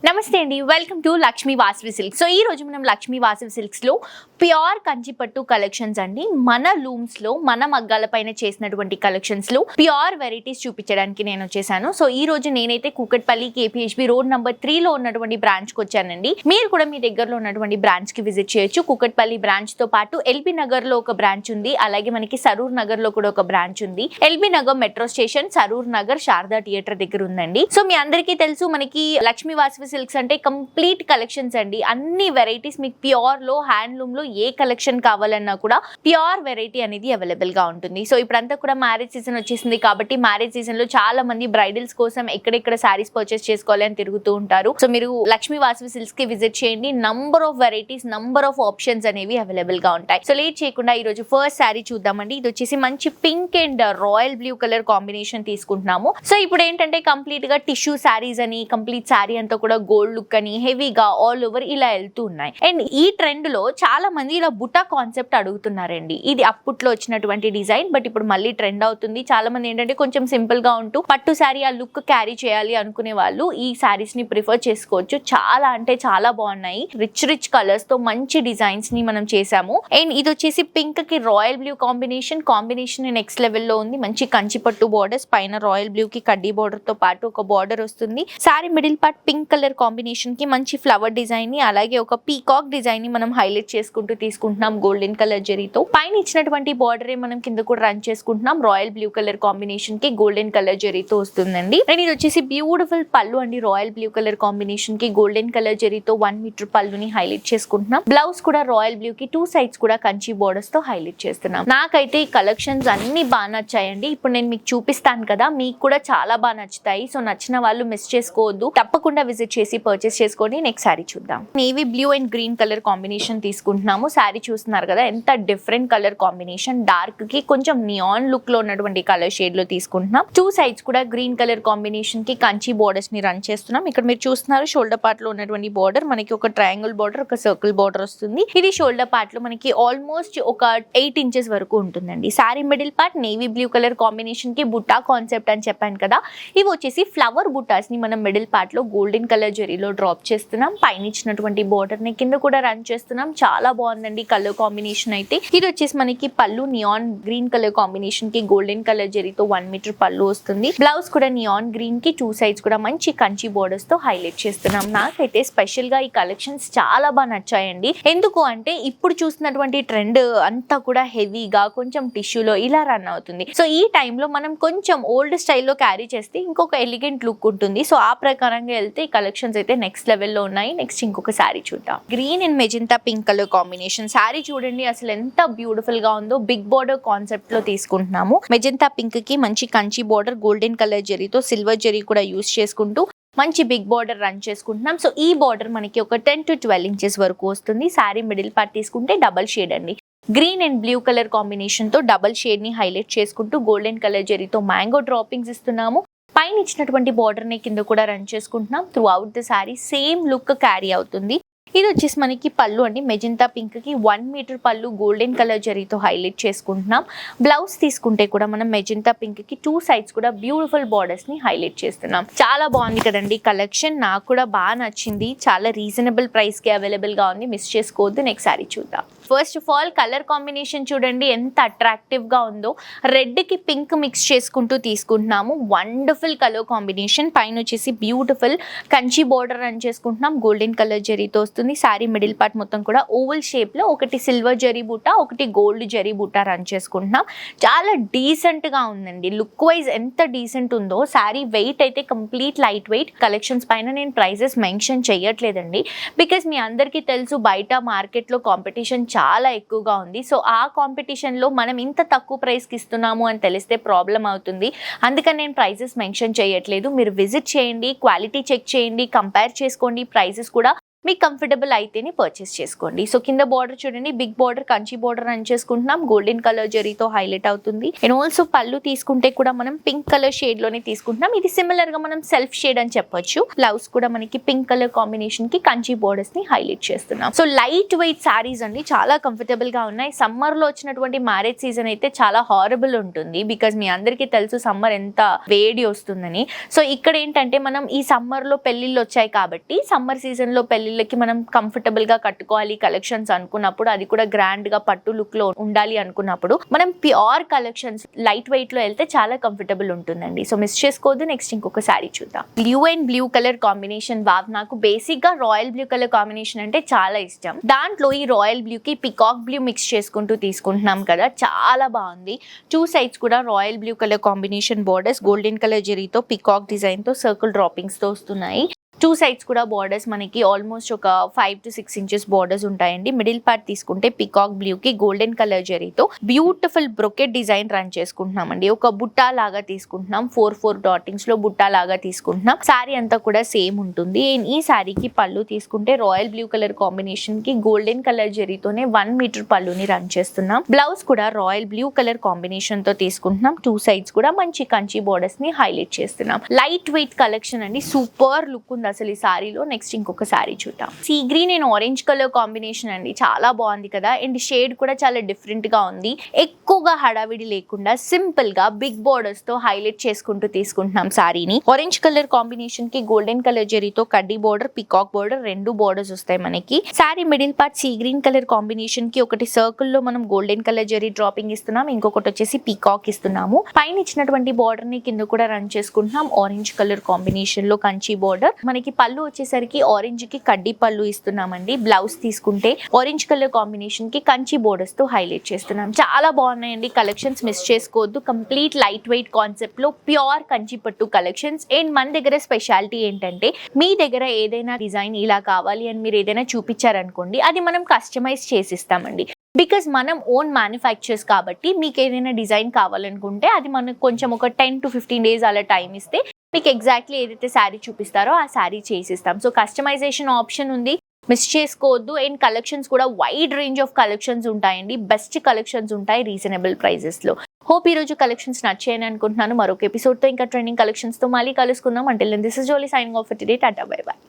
నమస్తే అండి, welcome to Lakshmi Vasavi silks. So ఈ రోజు మనం లక్ష్మీ వాసవి సిల్క్స్ లో ప్యూర్ కంచిపట్టు కలెక్షన్స్ అండి, మన లూమ్స్ లో మన మగ్గాల పైన చేసినటువంటి కలెక్షన్స్ లో ప్యూర్ వెరైటీస్ చూపించడానికి నేను వచ్చేసాను. సో ఈ రోజు నేనైతే కూకట్పల్లి కేపీహెచ్బి రోడ్ నంబర్ 3 లో ఉన్నటువంటి బ్రాంచ్ కి వచ్చానండి. మీరు కూడా మీ దగ్గరలో ఉన్నటువంటి బ్రాంచ్ కి విజిట్ చేయొచ్చు. కూకట్పల్లి బ్రాంచ్ తో పాటు ఎల్బీ నగర్ లో ఒక బ్రాంచ్ ఉంది, అలాగే మనకి సరూర్ నగర్ లో కూడా ఒక బ్రాంచ్ ఉంది. LB Nagar metro station, Saroor Nagar Sharada theatre దగ్గర ఉందండి. సో మీ అందరికీ తెలుసు, మనకి లక్ష్మీ వాసవి సిల్క్స్ అంటే కంప్లీట్ కలెక్షన్స్ అండి. అన్ని వెరైటీస్ మీకు ప్యూర్ లో, హ్యాండ్లూమ్ లో ఏ కలెక్షన్ కావాలన్నా కూడా ప్యూర్ వెరైటీ అనేది అవైలబుల్ గా ఉంటుంది. సో ఇప్పుడంతా కూడా మ్యారేజ్ సీజన్ వచ్చేసింది కాబట్టి మ్యారేజ్ సీజన్ లో చాలా మంది బ్రైడల్స్ కోసం ఎక్కడెక్కడ శారీస్ పర్చేస్ చేసుకోవాలి అని తిరుగుతూ ఉంటారు. సో మీరు లక్ష్మీ వాసవి సిల్క్స్ కి విజిట్ చేయండి. Number of varieties, number of options అనేవి అవైలబుల్ గా ఉంటాయి. సో లేట్ చేయకుండా ఈ రోజు ఫస్ట్ శారీ చూద్దామండి. ఇది వచ్చేసి మంచి pink and royal blue colour combination తీసుకుంటున్నాము. సో ఇప్పుడు ఏంటంటే కంప్లీట్ గా టిష్యూ శారీస్ అని, కంప్లీట్ శారీ అంతా కూడా గోల్డ్ లుక్ అని, హెవీగా ఆల్ ఓవర్ ఇలా వెళ్తూ ఉన్నాయి. అండ్ ఈ ట్రెండ్ లో చాలా మంది ఇలా బుటా కాన్సెప్ట్ అడుగుతున్నారండి. ఇది అప్పట్లో వచ్చినటువంటి డిజైన్, బట్ ఇప్పుడు మళ్ళీ ట్రెండ్ అవుతుంది. చాలా మంది ఏంటంటే కొంచెం సింపుల్ గా ఉంటూ పట్టు శారీ ఆ లుక్ క్యారీ చేయాలి అనుకునే వాళ్ళు ఈ శారీస్ ని ప్రిఫర్ చేసుకోవచ్చు. చాలా అంటే చాలా బాగున్నాయి. రిచ్ కలర్స్ తో మంచి డిజైన్స్ ని మనం చేసాము. అండ్ ఇది వచ్చేసి పింక్ కి royal blue combination next level లో ఉంది. మంచి కంచి పట్టు బోర్డర్స్, పైన రాయల్ బ్లూ కి కడ్డీ బోర్డర్ తో పాటు ఒక బోర్డర్ వస్తుంది. Sari middle part pink colour combination కి మంచి ఫ్లవర్ డిజైన్ ని, అలాగే ఒక పీకాక్ డిజైన్ ని మనం హైలైట్ చేసుకుంటూ తీసుకుంటున్నాం గోల్డెన్ కలర్ జరీతో. పైన ఇచ్చినటువంటి బార్డర్ మనం కింద కూడా రన్ చేసుకుంటున్నాం. రాయల్ బ్లూ కలర్ కాంబినేషన్ కి గోల్డెన్ కలర్ జరీతో వస్తుందండి. అండ్ ఇది వచ్చేసి బ్యూటిఫుల్ పళ్ళు అండి. రాయల్ బ్లూ కలర్ కాంబినేషన్ కి గోల్డెన్ కలర్ జరీతో 1 మీటర్ పళ్ళుని హైలైట్ చేసుకుంటున్నాం. బ్లౌజ్ కూడా రాయల్ బ్లూ కి 2 సైడ్స్ కూడా కంచి బోర్డర్స్ తో హైలైట్ చేస్తున్నాం. నాకైతే ఈ కలెక్షన్స్ అన్ని బాగా నచ్చాయండి. ఇప్పుడు నేను మీకు చూపిస్తాను కదా, మీకు కూడా చాలా బాగా నచ్చుతాయి. సో నచ్చిన వాళ్ళు మిస్ చేసుకోవద్దు, తప్పకుండా విజిట్ చేసి పర్చేస్ చేసుకోండి. నెక్స్ట్ శారీ చూద్దాం. Navy blue and green colour combination తీసుకుంటున్నాము. శారీ చూస్తున్నారు కదా, ఎంత డిఫరెంట్ కలర్ కాంబినేషన్. డార్క్ కి కొంచెం నియాన్ లుక్ లో ఉన్నటువంటి కలర్ షేడ్ లో తీసుకుంటున్నాం. 2 సైడ్స్ కూడా గ్రీన్ కలర్ కాంబినేషన్ కి కంచి బోర్డర్స్ ని రన్ చేస్తున్నాం. ఇక్కడ మీరు చూస్తున్నారు షోల్డర్ పార్ట్ లో ఉన్నటువంటి బోర్డర్ మనకి ఒక ట్రయాంగిల్ బోర్డర్, ఒక సర్కిల్ బోర్డర్ వస్తుంది. ఇది షోల్డర్ పార్ట్ లో మనకి ఆల్మోస్ట్ ఒక 8 ఇంచెస్ వరకు ఉంటుందండి. Sari middle part navy blue colour combination కి బుట్టా కాన్సెప్ట్ అని చెప్పాను కదా, ఇవి వచ్చేసి ఫ్లవర్ బుట్టాస్ ని మనం మిడిల్ పార్ట్ లో గోల్డెన్ కలర్ జరీలో డ్రాప్ చేస్తున్నాం. పైన ఇచ్చినటువంటి బోర్డర్ ని కింద కూడా రన్ చేస్తున్నాం. చాలా బాగుందండి కలర్ కాంబినేషన్ అయితే. ఇది వచ్చేసి మనకి పళ్ళు నియాన్ గ్రీన్ కలర్ కాంబినేషన్ కి గోల్డెన్ కలర్ జరీతో 1 మీటర్ పళ్ళు వస్తుంది. బ్లౌజ్ కూడా నియాన్ గ్రీన్ కి 2 సైడ్స్ కూడా మంచి కంచి బోర్డర్స్ తో హైలైట్ చేస్తున్నాం. నాకైతే స్పెషల్ గా ఈ కలెక్షన్స్ చాలా బాగా నచ్చాయండి. ఎందుకు అంటే ఇప్పుడు చూసినటువంటి ట్రెండ్ అంతా కూడా హెవీగా కొంచెం టిష్యూలో ఇలా రన్ అవుతుంది. సో ఈ టైంలో మనం కొంచెం ఓల్డ్ స్టైల్లో క్యారీ చేస్తే ఇంకొక ఎలిగెంట్ లుక్ ఉంటుంది. సో ఆ ప్రకారంగా వెళ్తే ఈ కలెక్షన్స్ అయితే నెక్స్ట్ లెవెల్లో ఉన్నాయి. నెక్స్ట్ ఇంకొక శారీ చూద్దాం. Green and magenta pink colour combination sari చూడండి అసలు ఎంత బ్యూటిఫుల్ గా ఉందో. బిగ్ బోర్డర్ కాన్సెప్ట్ లో తీసుకుంటున్నాము. మెజెంటా పింక్ కి మంచి కంచి బోర్డర్, గోల్డెన్ కలర్ జరీతో సిల్వర్ జరీ కూడా యూస్ చేసుకుంటూ మంచి బిగ్ బార్డర్ రన్ చేసుకుంటున్నాం. సో ఈ బార్డర్ మనకి ఒక 10 to 12 ఇంచెస్ వరకు వస్తుంది. శారీ మిడిల్ పార్ట్ తీసుకుంటే డబల్ షేడ్ అండి. Green and blue colour combination తో డబల్ షేడ్ ని హైలైట్ చేసుకుంటూ గోల్డెన్ కలర్ జరీతో మ్యాంగో డ్రాపింగ్స్ ఇస్తున్నాము. పైన ఇచ్చినటువంటి బార్డర్ ని కింద కూడా రన్ చేసుకుంటున్నాం. Through out the sari same look carry అవుతుంది. ఇది వచ్చేసి మనకి పళ్ళు అండి. మెజెంటా పింక్ కి 1 మీటర్ పళ్ళు గోల్డెన్ కలర్ జరీతో హైలైట్ చేసుకుంటున్నాం. బ్లౌజ్ తీసుకుంటే కూడా మనం మెజెంటా పింక్ కి 2 సైడ్స్ కూడా బ్యూటిఫుల్ బార్డర్స్ ని హైలైట్ చేస్తున్నాం. చాలా బాగుంది కదండి కలెక్షన్. నాకు కూడా బాగా నచ్చింది. చాలా రీజనబుల్ ప్రైస్ కి అవైలబుల్ గా ఉంది, మిస్ చేసుకోవద్దు. నెక్స్ట్ శారీ చూద్దాం. First of all colour combination చూడండి ఎంత అట్రాక్టివ్ గా ఉందో. రెడ్ కి పింక్ మిక్స్ చేసుకుంటూ తీసుకుంటున్నాము. Wonderful colour combination. పైన వచ్చేసి బ్యూటిఫుల్ కంచి బోర్డర్ రన్ చేసుకుంటున్నాం. గోల్డెన్ కలర్ జరీతో వస్తుంది. శారీ మిడిల్ పార్ట్ మొత్తం కూడా ఓవల్ షేప్ లో ఒకటి సిల్వర్ జరీ బూటా, ఒకటి గోల్డ్ జరీ బూటా రన్ చేసుకుంటున్నాం. చాలా డీసెంట్ గా ఉందండి. లుక్ వైజ్ ఎంత డీసెంట్ ఉందో. శారీ వెయిట్ అయితే కంప్లీట్ లైట్ వెయిట్. కలెక్షన్స్ పైన నేను ప్రైజెస్ మెన్షన్ చేయట్లేదండి, బికాస్ మీ అందరికీ తెలుసు బయట మార్కెట్ లో కాంపిటీషన్ చాలా ఎక్కువగా ఉంది. సో ఆ కాంపిటీషన్ లో మనం ఇంత తక్కువ ప్రైస్ కి ఇస్తున్నాము అని తెలిస్తే ప్రాబ్లం అవుతుంది. అందుకని నేను ప్రైజెస్ మెన్షన్ చేయట్లేదు. మీరు విజిట్ చేయండి, క్వాలిటీ చెక్ చేయండి, కంపేర్ చేసుకోండి. ప్రైజెస్ కూడా మీకు కంఫర్టబుల్ అయితేనే పర్చేస్ చేసుకోండి. సో కింద బార్డర్ చూడండి, big border Kanchi border run చేసుకుంటున్నాం, గోల్డెన్ కలర్ జరీతో హైలైట్ అవుతుంది. అండ్ ఆల్సో పళ్ళు తీసుకుంటే కూడా మనం పింక్ కలర్ షేడ్ లోనే తీసుకుంటున్నాం. ఇది సిమిలర్ గా మనం సెల్ఫ్ షేడ్ అని చెప్పొచ్చు. బ్లౌజ్ కూడా మనకి పింక్ కలర్ కాంబినేషన్ కి కంచి బోర్డర్స్ ని హైలైట్ చేస్తున్నాం. సో లైట్ వెయిట్ సారీస్ అండి, చాలా కంఫర్టబుల్ గా ఉన్నాయి. సమ్మర్ లో వచ్చినటువంటి మ్యారేజ్ సీజన్ అయితే చాలా హారబుల్ ఉంటుంది, బికాజ్ మీ అందరికీ తెలుసు సమ్మర్ ఎంత వేడి వస్తుందని. సో ఇక్కడ ఏంటంటే మనం ఈ సమ్మర్ లో పెళ్లిళ్ళు వచ్చాయి కాబట్టి సమ్మర్ సీజన్ లో పెళ్లిళ్ళకి మనం కంఫర్టబుల్ గా కట్టుకోవాలి కలెక్షన్స్ అనుకున్నప్పుడు, అది కూడా గ్రాండ్ గా పట్టు లుక్ లో ఉండాలి అనుకున్నప్పుడు మనం ప్యూర్ కలెక్షన్స్ లైట్ వెయిట్ లో వెళ్తే చాలా కంఫర్టబుల్ ఉంటుందండి. సో మిస్ చేసుకోవద్దు. నెక్స్ట్ ఇంకొక సారీ చూద్దాం. Blue and blue colour combination. Wow, నాకు బేసిక్ గా రాయల్ బ్లూ కలర్ కాంబినేషన్ అంటే చాలా ఇష్టం. దాంట్లో ఈ రాయల్ బ్లూ కి పికాక్ బ్లూ మిక్స్ చేసుకుంటూ తీసుకుంటున్నాం కదా, చాలా బాగుంది. 2 sides కూడా royal blue colour combination borders golden colour జరీతో పికాక్ డిజైన్ తో సర్కిల్ డ్రాపింగ్స్ తో వస్తున్నాయి. 2 sides కూడా బార్డర్స్ మనకి ఆల్మోస్ట్ ఒక 5 to 6 inches బార్డర్స్ ఉంటాయండి. మిడిల్ పార్ట్ తీసుకుంటే పికాక్ బ్లూ కి గోల్డెన్ కలర్ జరీతో బ్యూటిఫుల్ బ్రొకెట్ డిజైన్ రన్ చేసుకుంటున్నామండి. ఒక బుట్టా లాగా తీసుకుంటున్నాం, 4 డాటింగ్స్ లో బుట్టా లాగా తీసుకుంటున్నాం. సారీ అంతా కూడా సేమ్ ఉంటుంది. ఈ సారీకి పళ్ళు తీసుకుంటే రాయల్ బ్లూ కలర్ కాంబినేషన్ కి గోల్డెన్ కలర్ జరీతోనే 1 meter పళ్ళుని రన్ చేస్తున్నాం. బ్లౌజ్ కూడా రాయల్ బ్లూ కలర్ కాంబినేషన్ తో తీసుకుంటున్నాం. 2 sides కూడా మంచి కంచి బార్డర్స్ ని హైలైట్ చేస్తున్నాం. లైట్ వెయిట్ కలెక్షన్ అండి, సూపర్ లుక్ ఉంది అసలు ఈ సారీలో. నెక్స్ట్ ఇంకొక సారీ చూద్దాం. Sea green and orange colour combination అండి, చాలా బాగుంది కదా. అండ్ షేడ్ కూడా చాలా డిఫరెంట్ గా ఉంది. ఎక్కువగా హడావిడి లేకుండా సింపుల్ గా బిగ్ బోర్డర్స్ తో హైలైట్ చేసుకుంటూ తీసుకుంటున్నాం సారీని. ఆరెంజ్ కలర్ కాంబినేషన్ కి గోల్డెన్ కలర్ జరీతో కడ్డీ బోర్డర్ పికాక్ బోర్డర్ 2 బోర్డర్స్ వస్తాయి మనకి. Sorry middle part sea green colour combination కి ఒకటి సర్కిల్ లో మనం గోల్డెన్ కలర్ జరీ డ్రాపింగ్ ఇస్తున్నాం, ఇంకొకటి వచ్చేసి పికాక్ ఇస్తున్నాము. పైన ఇచ్చినటువంటి బార్డర్ ని కింద కూడా రన్ చేసుకుంటున్నాం. ఆరెంజ్ కలర్ కాంబినేషన్ లో కంచి బోర్డర్, మనకి పళ్ళు వచ్చేసరికి ఆరెంజ్ కి కడ్డీ పళ్ళు ఇస్తున్నామండి. బ్లౌజ్ తీసుకుంటే ఆరెంజ్ కలర్ కాంబినేషన్ కి కంచి బోర్డర్స్ తో హైలైట్ చేస్తున్నాం. చాలా బాగున్నాయండి కలెక్షన్స్, మిస్ చేసుకోవద్దు. కంప్లీట్ లైట్ వెయిట్ కాన్సెప్ట్ లో ప్యూర్ కంచి పట్టు కలెక్షన్స్. అండ్ మన దగ్గర స్పెషాలిటీ ఏంటంటే మీ దగ్గర ఏదైనా డిజైన్ ఇలా కావాలి అని మీరు ఏదైనా చూపించారనుకోండి, అది మనం కస్టమైజ్ చేసిస్తామండి. బికాజ్ మనం ఓన్ మ్యానుఫ్యాక్చర్స్ కాబట్టి మీకు ఏదైనా డిజైన్ కావాలనుకుంటే అది మనకు కొంచెం ఒక 10 to 15 days అలా టైం ఇస్తే మీకు ఎగ్జాక్ట్లీ ఏదైతే శారీ చూపిస్తారో ఆ శారీ చేసిస్తాం. సో కస్టమైజేషన్ ఆప్షన్ ఉంది, మిస్ చేసుకోవద్దు. అండ్ కలెక్షన్స్ కూడా వైడ్ రేంజ్ ఆఫ్ కలెక్షన్స్ ఉంటాయండి, బెస్ట్ కలెక్షన్స్ ఉంటాయి రీజనబుల్ ప్రైజెస్ లో. హోప్ ఈ రోజు కలెక్షన్స్ నచ్చాయని అనుకుంటున్నాను. మరొక ఎపిసోడ్ తో ఇంకా ట్రెండింగ్ కలెక్షన్స్ తో మళ్ళీ కలుసుకుందాం. Until then this is Jolly signing off for today. Tata, bye by.